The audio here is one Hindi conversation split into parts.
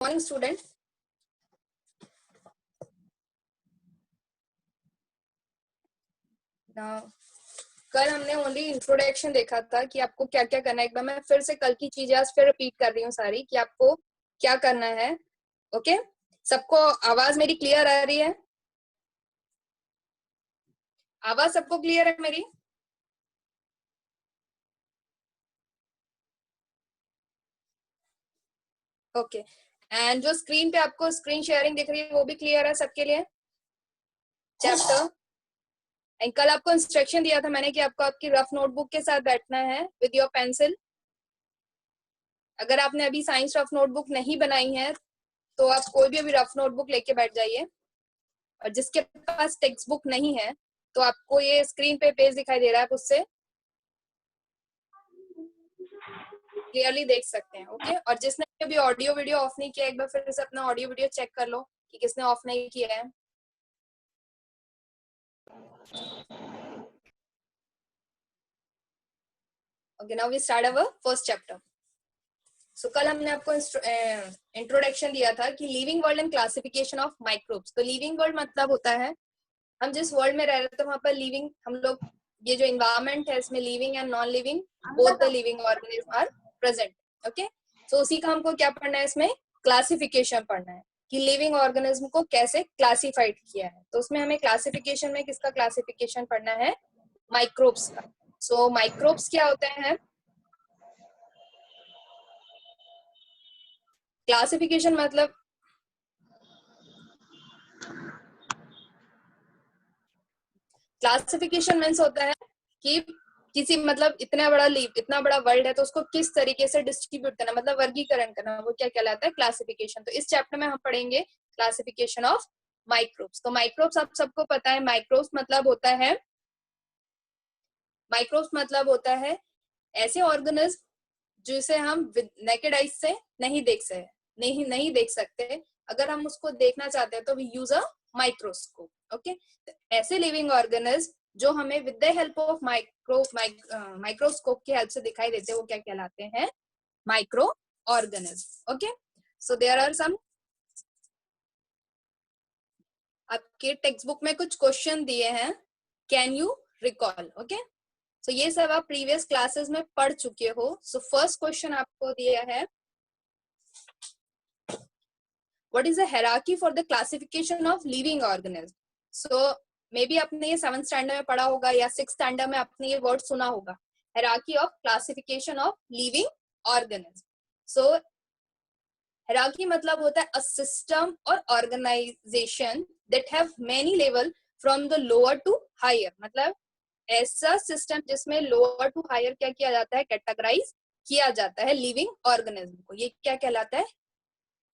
Morning student. कल हमने ओनली इंट्रोडक्शन देखा था कि आपको क्या क्या करना है। एक बार मैं फिर से कल की चीजें आज फिर रिपीट कर रही हूँ सारी कि आपको क्या करना है। ओके, सबको आवाज मेरी क्लियर आ रही है? आवाज सबको क्लियर है मेरी? ओके, एंड जो स्क्रीन पे आपको स्क्रीन शेयरिंग दिख रही है वो भी क्लियर है सबके लिए चैप्टर। एंड कल आपको इंस्ट्रक्शन दिया था मैंने कि आपको आपकी रफ नोटबुक के साथ बैठना है विद योर पेंसिल। अगर आपने अभी साइंस रफ नोटबुक नहीं बनाई है तो आप कोई भी अभी रफ नोटबुक लेके बैठ जाइए, और जिसके पास टेक्स्ट बुक नहीं है तो आपको ये स्क्रीन पे पेज दिखाई दे रहा है, आप उससे क्लियरली देख सकते हैं। ओके, और जिसने अभी ऑडियो वीडियो ऑफ नहीं किया एक बार फिर से अपना ऑडियो वीडियो चेक कर लो कि किसने ऑफ नहीं किया है। Okay, now we start our first chapter. So कल हमने आपको इंट्रोडक्शन दिया था कि living world and classification of microbes. तो लिविंग वर्ल्ड मतलब होता है हम जिस वर्ल्ड में रह रहे थे वहां पर लिविंग हम लोग, ये जो इन्वायरमेंट है इसमें living and non living both the living organism are present. Okay, so उसी का हमको क्या पढ़ना है, इसमें क्लासिफिकेशन पढ़ना है कि लिविंग ऑर्गेनिज्म को कैसे क्लासिफाइड किया है। तो उसमें हमें क्लासिफिकेशन में किसका क्लासिफिकेशन पढ़ना है? माइक्रोब्स का। सो माइक्रोब्स क्या होते हैं? क्लासिफिकेशन मतलब क्लासिफिकेशन मीन्स होता है कि किसी मतलब इतना बड़ा वर्ल्ड है तो उसको किस तरीके से डिस्ट्रीब्यूट करना, मतलब वर्गीकरण करना, वो क्या कहलाता है? क्लासिफिकेशन। तो इस चैप्टर में हम पढ़ेंगे क्लासिफिकेशन ऑफ माइक्रोब्स। तो माइक्रोब्स आप सबको पता है, माइक्रोब्स मतलब होता है ऐसे ऑर्गेनिज्म जिसे हम नेकेड आइज से नहीं देख सकते। अगर हम उसको देखना चाहते हैं तो we use a microscope. Okay, ऐसे लिविंग ऑर्गेनिज्म जो हमें with the help of microscope की हेल्प से दिखाई देते हैं वो क्या कहलाते हैं? Microorganism. Okay, so there are some, आपके टेक्स्ट बुक में कुछ क्वेश्चन दिए हैं, can you recall? Okay, so ये सब आप प्रीवियस क्लासेस में पढ़ चुके हो। सो फर्स्ट क्वेश्चन आपको दिया है, what is the hierarchy for the classification of living organism? So maybe आपने ये 7th स्टैंडर्ड में पढ़ा होगा या 6th स्टैंडर्ड में आपने ये वर्ड सुना होगा, hierarchy of classification of living organism. So hierarchy मतलब होता है a system or organization that have many level from the lower to higher। मतलब ऐसा सिस्टम जिसमें लोअर टू हायर क्या किया जाता है? कैटेगराइज किया जाता है लिविंग ऑर्गेनिज्म को, ये क्या कहलाता है?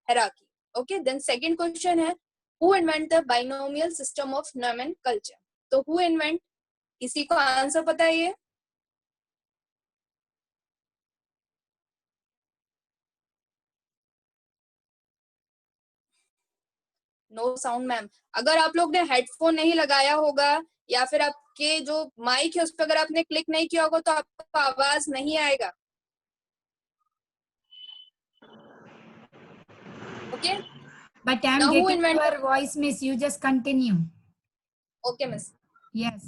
hierarchy। Okay, then second question है, who invent the binomial system of nomenclature? तो who invent, किसी को आंसर पता है ये? No sound ma'am. अगर आप लोग ने हेडफोन नहीं लगाया होगा या फिर आपके जो माइक है उस पर अगर आपने क्लिक नहीं किया होगा तो आपको आवाज नहीं आएगा। Okay, but I'm now who getting invented? your voice, miss. You just continue. Okay miss, Yes.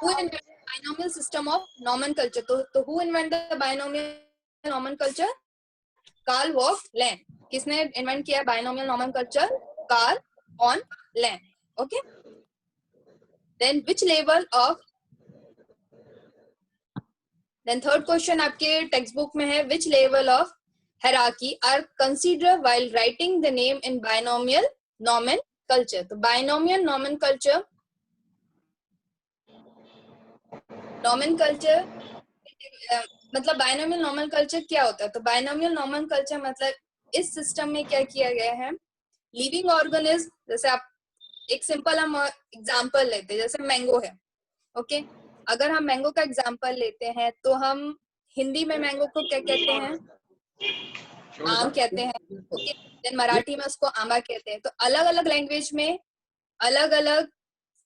who invented binomial system of nomenclature? तो who invented the binomial nomenclature? Carl von Linne. किसने इन्वेंट किया binomial nomenclature? Carl von Linne. Okay, then which level of, then third question आपके टेक्स्ट बुक में है, which level of hierarchy are consider while writing the name in binomial nomenclature? तो बाइनोमियल नोमेनक्लेचर मतलब बाइनोमियल नोमेनक्लेचर क्या होता है? तो बाइनोमियल नोमेनक्लेचर मतलब इस सिस्टम में क्या किया गया है, लिविंग ऑर्गेनिज्म, जैसे आप एक सिंपल हम एग्जांपल लेते हैं, जैसे मैंगो है। ओके, अगर हम मैंगो का एग्जांपल लेते हैं तो हम हिंदी में मैंगो को क्या कहते हैं? आम कहते हैं। ओके, देन मराठी में उसको आंबा कहते हैं। तो अलग अलग लैंग्वेज में अलग अलग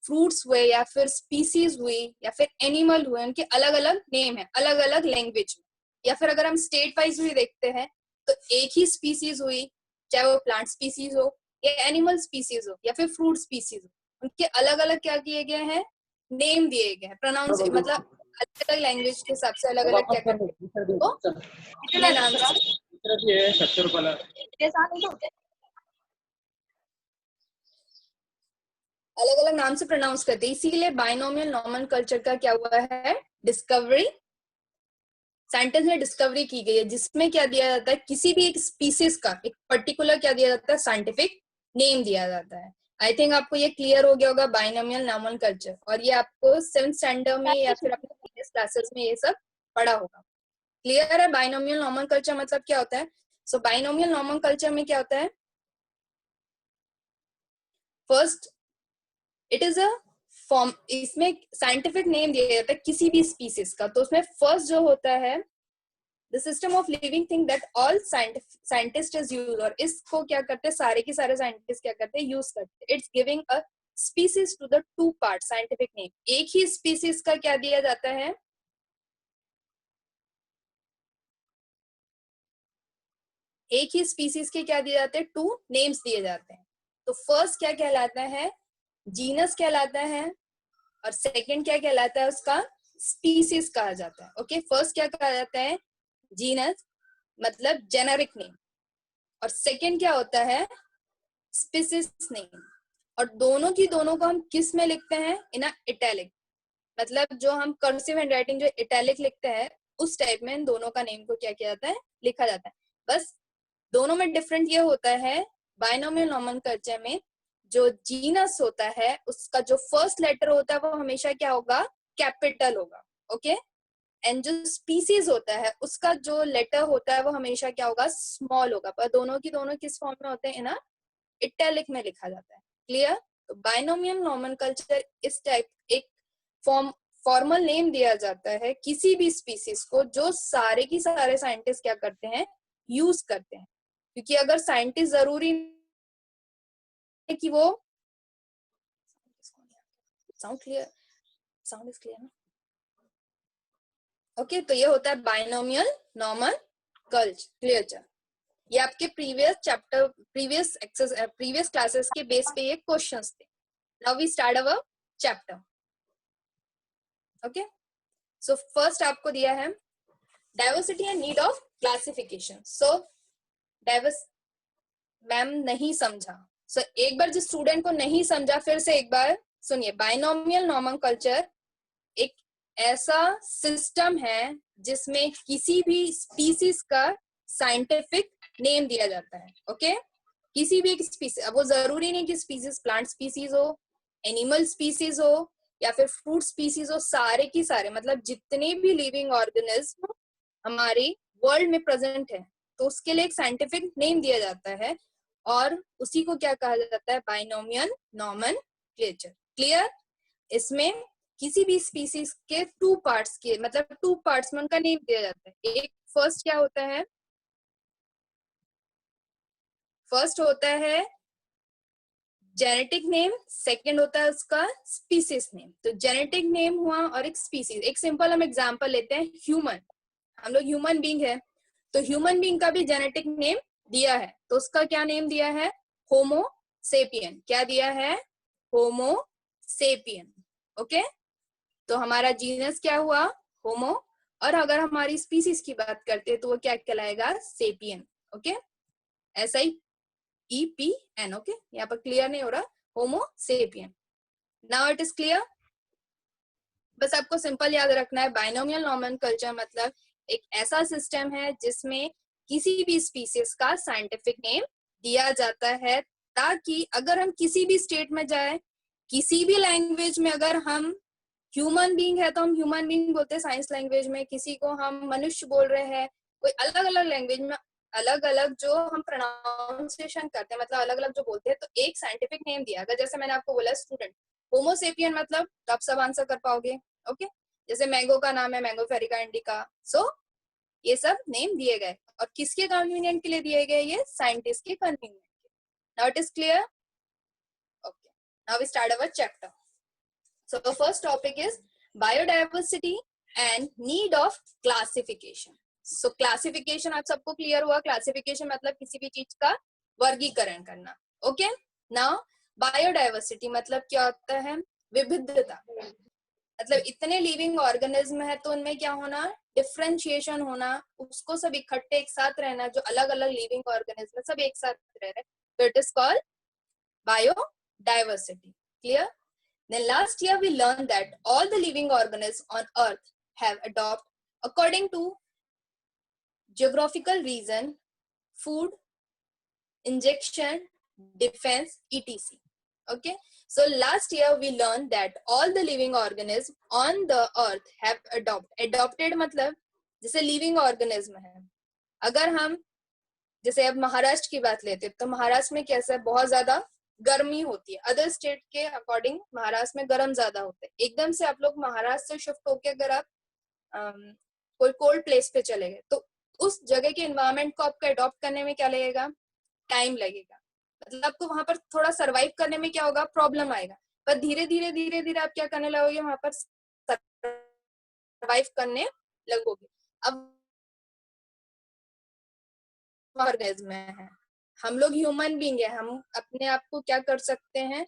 फ्रूट्स हुए या फिर स्पीसीज हुई या फिर एनिमल हुए, उनके अलग अलग नेम है अलग अलग लैंग्वेज में। या फिर अगर हम स्टेट वाइज भी देखते हैं तो एक ही स्पीसीज हुई, चाहे वो प्लांट स्पीसीज हो या एनिमल स्पीसीज हो या फिर फ्रूट स्पीसीज हो, उनके अलग अलग क्या किए गए हैं, नेम दिए गए हैं, प्रोनाउंस मतलब अलग अलग लैंग्वेज के हिसाब से अलग अलग क्या करते हैं तो अपने नाम से अलग अलग नाम से प्रोनाउंस करते हैं। इसीलिए बाइनोमियल नॉमेनक्लेचर का क्या हुआ है, डिस्कवरी, साइंटिस्ट ने डिस्कवरी की गई है, जिसमें क्या दिया जाता है, किसी भी एक स्पीसीज का एक पर्टिकुलर क्या दिया जाता है, साइंटिफिक नेम दिया जाता है। आई थिंक आपको ये क्लियर हो गया होगा बाइनोमियल नॉमेनक्लेचर, और ये आपको 7th स्टैंडर्ड में या फिर अपने प्रीवियस क्लासेस में ये सब पढ़ा होगा। क्लियर है बाइनोमियल नॉमेनक्लेचर मतलब क्या होता है? सो बाइनोमियल नॉमेनक्लेचर में क्या होता है, first it is a form, इसमें साइंटिफिक नेम दिया जाता है किसी भी स्पीसीज का। तो उसमें फर्स्ट जो होता है, the system of living thing that all scientist is use, और इसको क्या करते हैं, सारे के सारे साइंटिस्ट क्या करते हैं, यूज करते हैं। It's giving a species to the two part scientific name. एक ही स्पीसीज का क्या दिया जाता है, एक ही स्पीसीज के क्या दिए जाते हैं, टू नेम्स दिए जाते हैं। तो फर्स्ट क्या कहलाता है, जीनस कहलाता है, और सेकंड क्या कहलाता है, उसका स्पीसीज कहा जाता है। ओके, फर्स्ट क्या कहा जाता है, जीनस मतलब जेनेरिक नेम, और सेकंड क्या होता है, स्पीसीज नेम। और दोनों की दोनों को हम किस में लिखते हैं, इन इटैलिक, मतलब जो हम कर्सिव हैंडराइटिंग जो इटैलिक लिखते हैं उस टाइप में इन दोनों का नेम को क्या किया जाता है, लिखा जाता है। बस दोनों में डिफरेंट ये होता है, बाइनोमियल नॉमेनक्लेचर में जो जीनस होता है उसका जो फर्स्ट लेटर होता है वो हमेशा क्या होगा, कैपिटल होगा। ओके, एंड जो स्पीसीज होता है उसका जो लेटर होता है वो हमेशा क्या होगा, स्मॉल होगा। पर दोनों की दोनों किस फॉर्म में होते हैं, इन इटैलिक में लिखा जाता है। क्लियर? तो बाइनोमियल नॉमेनक्लेचर इस टाइप एक फॉर्मल नेम दिया जाता है किसी भी स्पीसीज को, जो सारे की सारे साइंटिस्ट क्या करते हैं, यूज करते हैं। क्योंकि अगर साइंटिस्ट जरूरी है कि वो sound clear, sound is clear ना? ओके, तो ये होता है बाइनोमियल नॉमेनक्लेचर। ये आपके प्रीवियस चैप्टर, प्रीवियस क्लासेस के बेस पे ये क्वेश्चंस थे। Now we start our chapter. Okay, so first आपको दिया है diversity and need of classification. So diverse ma'am नहीं समझा, सो एक बार जिस स्टूडेंट को नहीं समझा फिर से एक बार सुनिए। बाइनोमियल नॉमेनक्लेचर एक ऐसा सिस्टम है जिसमें किसी भी स्पीसीज का साइंटिफिक नेम दिया जाता है। ओके, किसी भी एक स्पीसीज, अब वो जरूरी नहीं कि स्पीसीज प्लांट स्पीसीज हो, एनिमल स्पीसीज हो या फिर फ्रूट स्पीसीज हो, सारे की सारे मतलब जितने भी लिविंग ऑर्गेनिज्म हमारे वर्ल्ड में प्रेजेंट है तो उसके लिए एक साइंटिफिक नेम दिया जाता है, और उसी को क्या कहा जाता है, बाइनोमियल नॉमेनक्लेचर। क्लियर? इसमें किसी भी स्पीसीज के टू पार्ट्स के मतलब टू पार्ट्स में उनका नेम दिया जाता है। एक फर्स्ट क्या होता है, फर्स्ट होता है जेनेटिक नेम, सेकंड होता है उसका स्पीसीज नेम। तो जेनेटिक नेम हुआ और एक स्पीसीज। एक सिंपल हम एग्जांपल लेते हैं, ह्यूमन, हम लोग ह्यूमन बीइंग है, तो ह्यूमन बीइंग का भी जेनेटिक नेम दिया है। तो उसका क्या नेम दिया है, होमो सेपियन। क्या दिया है, होमो सेपियन। ओके, तो हमारा जीनस क्या हुआ, होमो, और अगर हमारी स्पीसीज की बात करते हैं तो वो क्या कहलाएगा, सेपियन। ओके, ऐसा ही EPN। ओके, यहाँ पर क्लियर नहीं हो रहा, homo sapien. Now it is clear. बस आपको सिंपल याद रखना है, बाइनोमियल नॉमेनक्लेचर मतलब एक ऐसा सिस्टम है जिसमें किसी भी स्पीसीज का साइंटिफिक नेम दिया जाता है, ताकि अगर हम किसी भी स्टेट में जाए, किसी भी लैंग्वेज में, अगर हम ह्यूमन बीइंग है तो हम ह्यूमन बीइंग बोलते हैं साइंस लैंग्वेज में, किसी को हम मनुष्य बोल रहे हैं, कोई अलग अलग लैंग्वेज में अलग अलग जो हम प्रोनाउंसिएशन करते हैं, मतलब अलग अलग जो बोलते हैं, तो एक साइंटिफिक नेम दिया। अगर जैसे मैंने आपको बोला स्टूडेंट, होमोसेपियन मतलब, तो आप सब आंसर कर पाओगे। ओके, जैसे मैंगो का नाम है मैंगो फेरिका इंडिका। सो ये सब नेम दिए गए, और किसके कन्वीनियंट के लिए दिए गए, ये साइंटिस्ट के कन्वीनियंट के। Now it is clear. Okay, now we start our chapter. So the first topic is biodiversity and need of classification. So classification आप सबको क्लियर हुआ? क्लासिफिकेशन मतलब किसी भी चीज का वर्गीकरण करना. ओके, नाउ बायोडाइवर्सिटी मतलब क्या होता है? विविधता. मतलब इतने लिविंग ऑर्गेनिज्म है तो उनमें क्या होना? डिफरेंशिएशन होना, उसको सब इकट्ठे एक साथ रहना, जो अलग अलग लिविंग ऑर्गेनिज्म सब एक साथ रह रहे, तो it is called biodiversity. Clear? Then last year we learned that all the living organisms on earth have adopted according to geographical reason, food, injection, defense, etc. Okay, so last year we learned that all the living organisms on the earth have adopted मतलब जैसे living organism है, अगर हम जैसे अब महाराष्ट्र की बात लेते हैं तो महाराष्ट्र में कैसा है? बहुत ज्यादा गर्मी होती है. अदर स्टेट के अकॉर्डिंग महाराष्ट्र में गर्म ज्यादा होता है. एकदम से आप लोग महाराष्ट्र से शिफ्ट होके अगर आप कोई कोल्ड प्लेस पे चले गए तो उस जगह के एनवायरनमेंट को आपको अडॉप्ट करने में क्या लगेगा? टाइम लगेगा. मतलब आपको वहां पर थोड़ा सरवाइव करने में क्या होगा? प्रॉब्लम आएगा. पर धीरे धीरे आप क्या करने लगोगे? वहां पर सरवाइव करने लगोगे. अब ऑर्गेनिज्म में है, हम लोग ह्यूमन बीइंग है, हम अपने आप को क्या कर सकते हैं?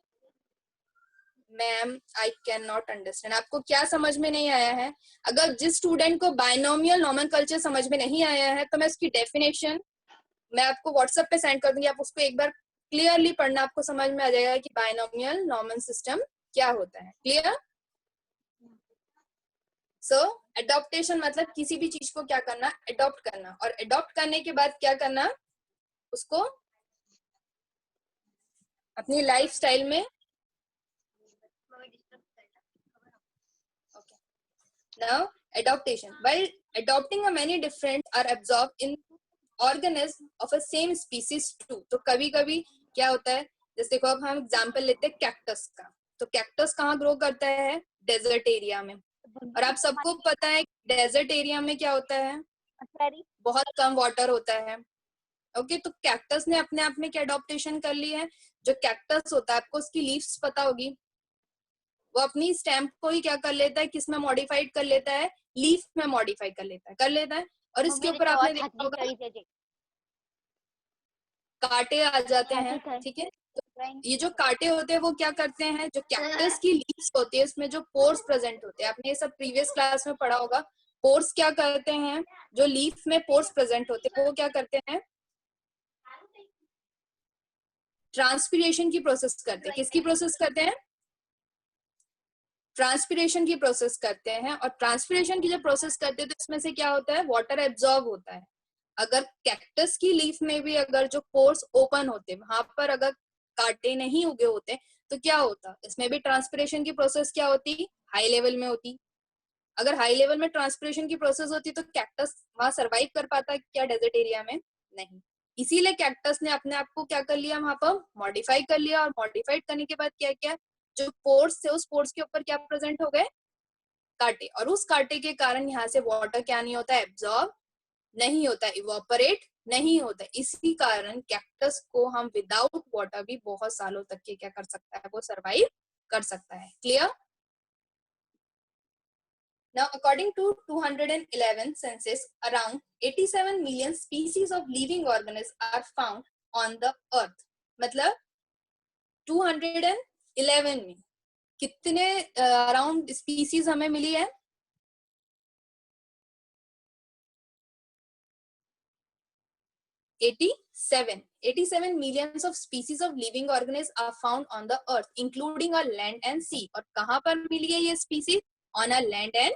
Ma'am I can not understand. आपको क्या समझ में नहीं आया है? अगर जिस स्टूडेंट को बायनोमियल नोमेनकल्चर समझ में नहीं आया है तो मैं उसकी डेफिनेशन मैं आपको व्हाट्सएप पे सेंड कर दूंगी. आप उसको एक बार क्लियरली पढ़ना, आपको समझ में आ जाएगा कि बायनोमियल नॉर्मल सिस्टम क्या होता है. क्लियर? सो एडॉप्टेशन मतलब किसी भी चीज को क्या करना? अडॉप्ट करना. और अडॉप्ट करने के बाद क्या करना? उसको अपनी लाइफस्टाइल में. Okay. Now adaptation. While adopting a many different are absorbed in organism of a same species too. तो कभी कभी क्या होता है? जैसे देखो अब हम एग्जांपल लेते हैं कैक्टस का. तो कैक्टस कहाँ ग्रो करता है? डेजर्ट एरिया में. और आप सबको पता है डेजर्ट एरिया में क्या होता है? बहुत कम वाटर होता है. ओके, तो कैक्टस ने अपने आप में क्या अडॉप्टेशन कर ली है? जो कैक्टस होता है, आपको उसकी लीव्स पता होगी, वो अपनी स्टेम को ही क्या कर लेता है? किस में मॉडिफाइड कर लेता है? लीफ में मॉडिफाई कर लेता है. और इसके ऊपर आपने देखा होगा कांटे आ जाते हैं. ठीक है, तो ये जो कांटे होते हैं वो क्या करते हैं? जो कैक्टस की लीव्स होती है उसमें जो पोर्स प्रेजेंट होते हैं, आपने ये सब प्रीवियस क्लास में पढ़ा होगा. पोर्स क्या करते हैं? जो लीफ में पोर्स प्रेजेंट होते हैं वो क्या करते हैं? ट्रांसपीरेशन की प्रोसेस करते हैं. किसकी प्रोसेस करते हैं? ट्रांसपीरेशन की प्रोसेस करते हैं. और ट्रांसपीरेशन की जब प्रोसेस करते हैं तो इसमें से क्या होता है? वाटर एब्जॉर्ब होता है. अगर कैक्टस की लीफ में भी अगर जो पोर्स ओपन होते, वहां पर अगर कांटे नहीं उगे होते तो क्या होता? इसमें भी ट्रांसपीरेशन की प्रोसेस क्या होती? हाई लेवल में होती. अगर हाई लेवल में ट्रांसपीरेशन की प्रोसेस होती तो कैक्टस वहां सर्वाइव कर पाता क्या डेजर्ट एरिया में? नहीं. इसीलिए कैक्टस ने अपने आप को क्या कर लिया? वहां पर मॉडिफाई कर लिया. और मॉडिफाइड करने के बाद क्या किया? जो पोर्स थे उस पोर्स के ऊपर क्या प्रेजेंट हो गए? कांटे. और उस कांटे के कारण यहाँ से वाटर क्या नहीं होता? एब्जॉर्ब नहीं होता, इवोपरेट नहीं होता. इसी कारण कैक्टस को हम विदाउट वाटर भी बहुत सालों तक के क्या कर सकता है? वो सरवाइव कर सकता है. Clear? Now, according to 211 census, around 87 million species of living organisms are found on the earth. मतलब 211 में कितने अराउंड स्पीसीज हमें मिली है? 87 millions of species of living organisms are found on the earth, including a land and sea. और कहाँ पर मिली है ये species? On a land and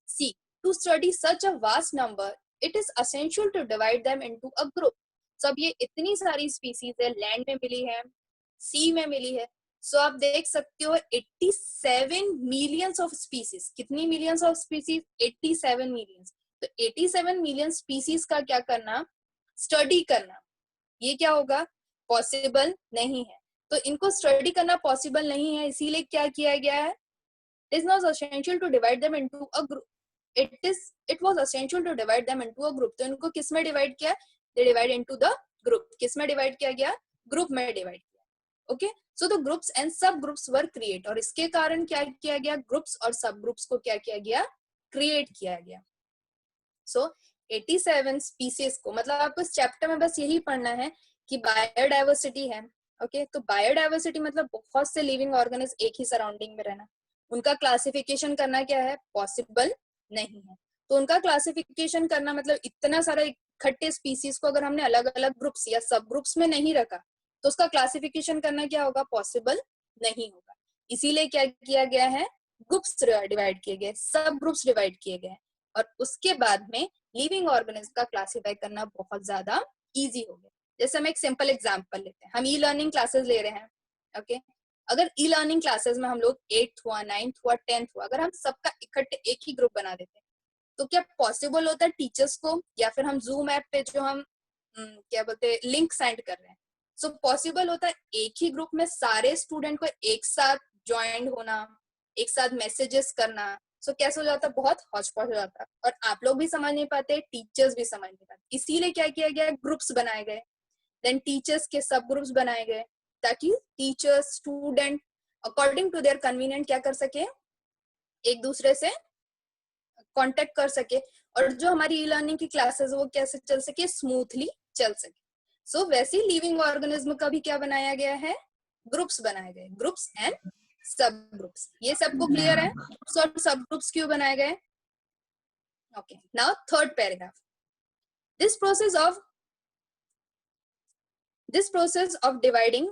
sea. To study such a vast number, it is essential to divide them into a group. So अब ये इतनी सारी species है, land में मिली है, sea में मिली है. So आप देख सकते हो 87 millions of species. कितनी millions of species? 87 millions. तो 87 million species का क्या करना? स्टडी करना. ये क्या होगा? पॉसिबल नहीं है. तो इनको स्टडी करना पॉसिबल नहीं है, इसीलिए क्या किया गया है? It is not essential to divide them into a group. It was essential to divide them into a group. तो इनको किस में डिवाइड किया? They divide into the group. किस में डिवाइड किया गया? ग्रुप में डिवाइड किया. Okay, so the groups and सब ग्रुप्स वर क्रिएट. और इसके कारण क्या किया गया? ग्रुप्स और सब ग्रुप्स को क्या किया गया? क्रिएट किया गया. सो 87 स्पीसीज को, मतलब आपको इस चैप्टर में बस यही पढ़ना है कि बायोडाइवर्सिटी है। ओके, तो बायोडाइवर्सिटी मतलब बहुत से लिविंग ऑर्गेनिज्म एक ही सराउंडिंग में रहना, उनका क्लासिफिकेशन करना क्या है, पॉसिबल नहीं है। तो उनका क्लासिफिकेशन करना मतलब इतना सारा इकट्ठे स्पीसीज को अगर हमने अलग अलग ग्रुप्स या सब ग्रुप्स में नहीं रखा तो उसका क्लासिफिकेशन करना क्या होगा, पॉसिबल नहीं होगा। इसीलिए क्या किया गया है, ग्रुप्स डिवाइड किए गए, सब ग्रुप्स डिवाइड किए गए, और उसके बाद में लिविंग ऑर्गेनिज्म का क्लासिफाई करना बहुत ज्यादा इजी हो गया। जैसे हम एक सिंपल एग्जांपल लेते हैं, हम ई लर्निंग क्लासेस ले रहे हैं। ओके, अगर ई लर्निंग क्लासेस में हम लोग 8th हुआ, 9th हुआ, 10th हुआ, अगर हम सबका इकट्ठे एक ही ग्रुप बना देते हैं तो क्या पॉसिबल होता है टीचर्स को, या फिर हम जूम ऐप पे जो हम क्या बोलते हैं लिंक सेंड कर रहे हैं, सो पॉसिबल होता है एक ही ग्रुप में सारे स्टूडेंट को एक साथ ज्वाइन होना, एक साथ मैसेजेस करना। सो कैसे हो जाता है, बहुत हौच पौच हो जाता है, और आप लोग भी समझ नहीं पाते, टीचर्स भी समझ नहीं पाते। इसीलिए क्या किया गया, ग्रुप्स बनाए गए, देन टीचर्स के सब ग्रुप्स बनाए गए, ताकि teachers student according to their convenient क्या कर सके, एक दूसरे से कांटेक्ट कर सके, और जो हमारी ई लर्निंग की क्लासेस वो कैसे चल सके, स्मूथली चल सके। सो वैसे ही लिविंग ऑर्गेनिज्म का भी क्या बनाया गया है, ग्रुप्स बनाए गए, ग्रुप्स एंड सब ग्रुप्स। ये सबको क्लियर है, ग्रुप्स और सब ग्रुप्स क्यों बनाए गए? Okay, now third paragraph, this process of this process of dividing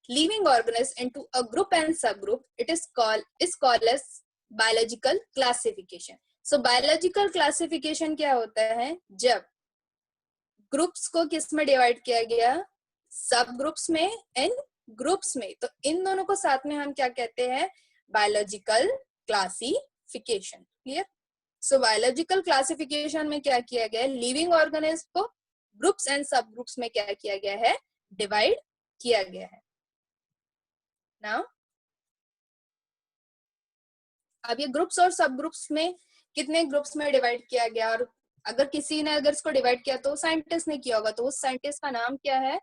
living organisms into a group and subgroup, it is called as biological classification. So biological classification क्या होता है, जब ग्रुप्स को किस में डिवाइड किया गया, सब ग्रुप्स में एंड ग्रुप्स में, तो इन दोनों को साथ में हम क्या कहते हैं, biological classification. Clear? So biological classification में क्या किया गया है, लिविंग ऑर्गेनिज्म को ग्रुप्स एंड सब ग्रुप्स में क्या किया गया है, डिवाइड किया गया है। नाउ अब ये ग्रुप्स और सब ग्रुप्स में कितने ग्रुप्स में डिवाइड किया गया, और अगर किसी ने अगर इसको डिवाइड किया तो साइंटिस्ट ने किया होगा, तो उस साइंटिस्ट का नाम क्या है,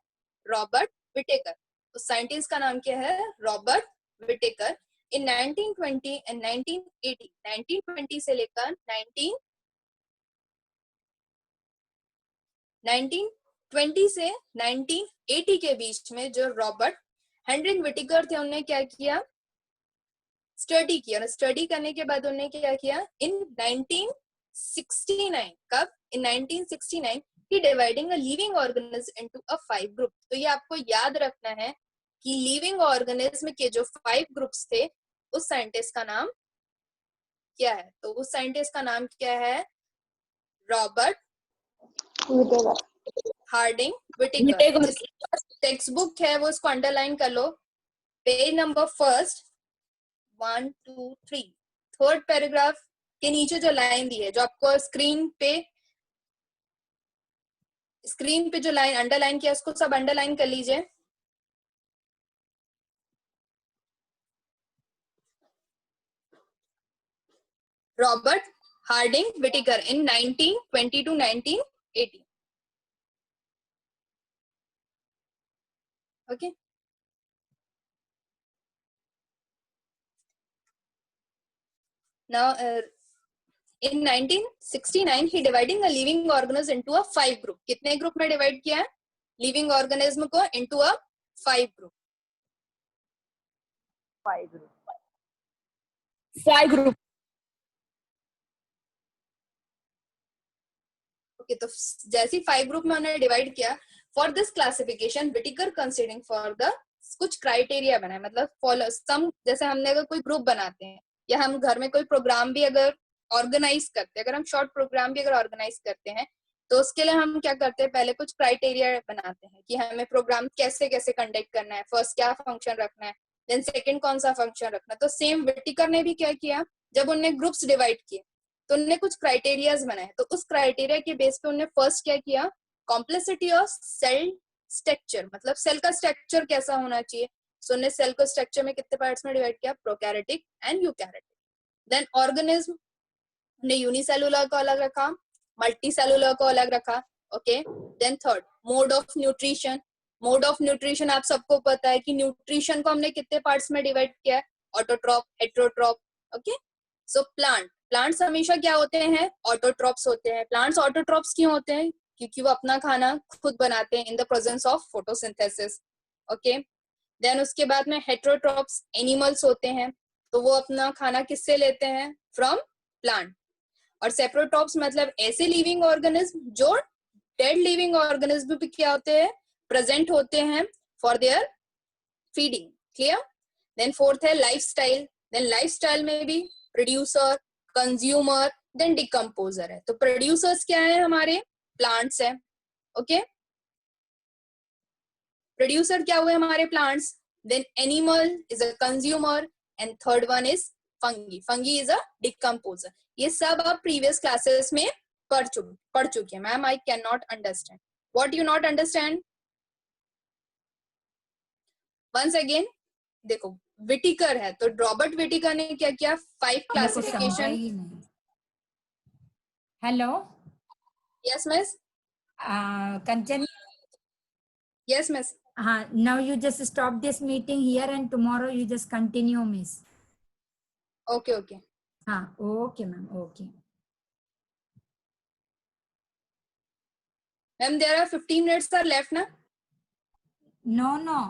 रॉबर्ट विटेकर। उस साइंटिस्ट का नाम क्या है, रॉबर्ट विटेकर। इन 1920 एंड 1980, 1920 से लेकर 1920 से 1980 के बीच में जो रॉबर्ट हेनरी विटेकर थे, उन्होंने क्या किया, स्टडी किया, और स्टडी करने के बाद उन्होंने क्या किया, इन 1969, कब, इन 1969 ही dividing a living organism into a 5 group. तो ये आपको याद रखना है कि लिविंग ऑर्गेनिज्म के जो 5 ग्रुप्स थे, उस साइंटिस्ट का नाम क्या है, तो उस साइंटिस्ट का नाम क्या है, Robert Harding Whittaker. Text book है वो इसको अंडरलाइन कर लो, page number first 1 2 3, third paragraph के नीचे जो लाइन दी है, जो आपको स्क्रीन पे जो लाइन अंडरलाइन किया, उसको सब अंडरलाइन कर लीजिए। Robert Harding Whittaker in 1920 to 1980। Okay, now in 1969 he dividing a living organism into a 5 group। कितने ग्रुप में डिवाइड किया है लिविंग ऑर्गेनिज्म को, into a 5 group। 5 group। Okay, तो जैसे 5 ग्रुप में उन्होंने डिवाइड किया, for this classification Whittaker considering for the कुछ क्राइटेरिया बनाए, मतलब फॉलो सम, जैसे हमने अगर कोई ग्रुप बनाते हैं या हम घर में कोई प्रोग्राम भी अगर ऑर्गेनाइज करते हैं, अगर हम शॉर्ट प्रोग्राम भी अगर ऑर्गेनाइज करते हैं, तो उसके लिए हम क्या करते हैं, पहले कुछ क्राइटेरिया बनाते हैं कि हमें प्रोग्राम कैसे कैसे कंडक्ट करना है, फर्स्ट क्या फंक्शन रखना है, देन सेकंड कौन सा फंक्शन रखना है। तो सेम विटेकर ने भी क्या किया, जब उन्होंने ग्रुप्स डिवाइड किए तो उन्होंने कुछ क्राइटेरियाज बनाए, तो उस क्राइटेरिया के बेस पे उन्होंने फर्स्ट क्या किया, कॉम्प्लेक्सिटी ऑफ सेल स्ट्रक्चर, मतलब सेल का स्ट्रक्चर कैसा होना चाहिए। सो उन्होंने सेल को स्ट्रक्चर में कितने पार्ट्स में डिवाइड किया, prokaryotic and eukaryotic. Then organism ने यूनिसेलुलर को अलग रखा, मल्टी सेलुलर को अलग रखा। Okay, then third mode of nutrition. Mode of nutrition आप सबको पता है कि न्यूट्रिशन को हमने कितने पार्ट्स में डिवाइड किया है, ऑटोट्रॉप, हेटेरोट्रॉप। ओके, सो प्लांट प्लांट्स हमेशा क्या होते हैं, ऑटोट्रॉप्स होते हैं. प्लांट्स ऑटोट्रॉप्स क्यों होते हैं? क्योंकि वो अपना खाना खुद बनाते हैं in the presence of photosynthesis. Okay, then उसके बाद में हेटेरोट्रॉप्स एनिमल्स होते हैं, तो वो अपना खाना किससे लेते हैं? From plant. और सेप्रोट्रॉप्स मतलब ऐसे लिविंग ऑर्गेनिज्म जो डेड लिविंग ऑर्गेनिज्म भी क्या होते हैं, प्रेजेंट होते हैं for their feeding. Clear? Then fourth है लाइफस्टाइल. देन लाइफस्टाइल में भी प्रोड्यूसर, कंज्यूमर, देन डिकम्पोजर है. तो प्रोड्यूसर्स क्या है? हमारे प्लांट्स है. ओके, प्रोड्यूसर क्या हुए? हमारे plants. Then animal is a consumer and third one is fungi. Fungi is a decomposer. ये सब आप प्रीवियस क्लासेस में पढ़ चुके हैं. Ma'am I can not understand. What you not understand? Once again देखो, विटिकर है तो रॉबर्ट विटिकर ने क्या किया? 5 classification. Hello, yes miss. Kanchan. Yes miss. Now you just stop this meeting here and tomorrow you just continue, miss. Okay okay. Okay ma'am, okay. Ma'am, there are 15 minutes are left na? No.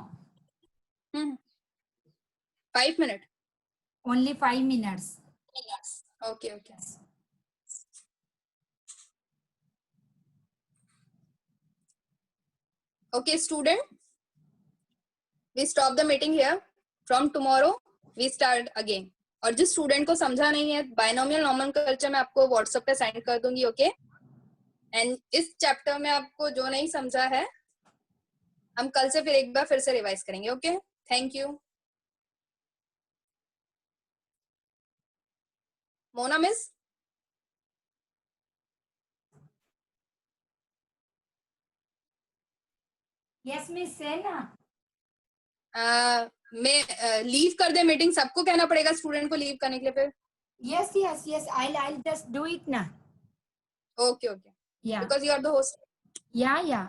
5 minutes. Only 5 minutes. Okay. Okay, student. We stop the meeting here. From tomorrow, we start again. और जिस स्टूडेंट को समझा नहीं है, बाइनोमियल नोमेनक्लेचर मैं आपको व्हाट्सएप पे सेंड कर दूंगी. ओके, एंड इस चैप्टर में आपको जो नहीं समझा है, हम कल से फिर एक बार फिर से रिवाइज करेंगे. Okay, thank you. Mona miss. Yes miss, say na. मैं लीव कर दे मीटिंग. सबको कहना पड़ेगा स्टूडेंट को लीव करने के लिए फिर. Yes. I'll just do it na. Okay. Yeah. Because you are the host. Yeah.